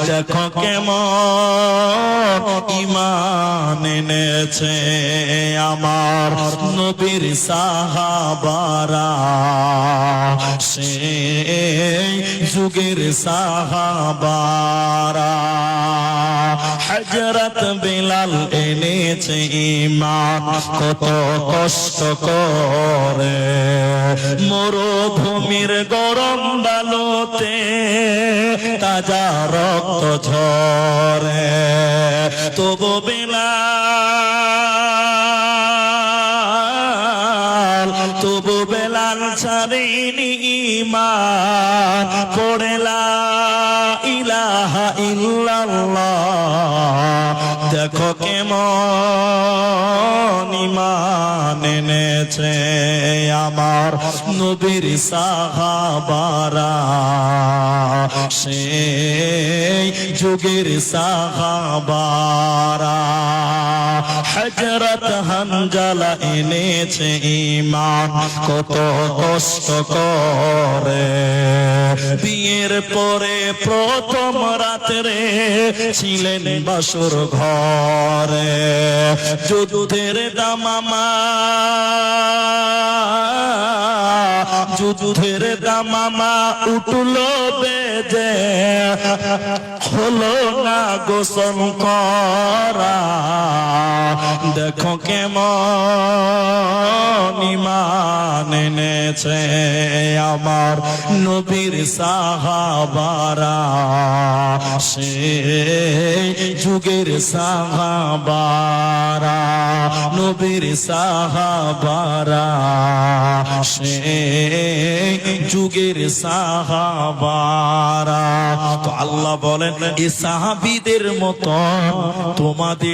দেখো কেমন ঈমান এনেছে আমার নবীর সাহাবারা, সেই যুগের সাহাবারা। হযরত বিলাল এনেছে ঈমান কত কষ্ট করে, মরুভূমির গরম বালুতে তাজা রক্ত ঝরে, তবু বেলাল ছাড়েনি ঈমান, পড়ে লা ইলাহা ইল্লাল্লাহ। দেখো কেমন ঈমান এনেছে আমার নবীর সাহাবারা, সেই যুগের সাহাবারা। হযরত হানজালা এনেছে ঈমান কত কষ্ট করে, বিয়ের পরে প্রথম রাত্রে ছিলেন বাসর ঘরে, যুদ্ধের দামামা উঠলো বেজে, হলো না গোসল করা। দেখো কেমন ঈমান এনেছে আমার নবীর সাহাবারা, সেই যুগের সাহাবারা, নবীর সাহাবারা, সেই যুগের সাহাবারা। তো আল্লাহ বলেন এই সাহাবীদের মতো তোমাদের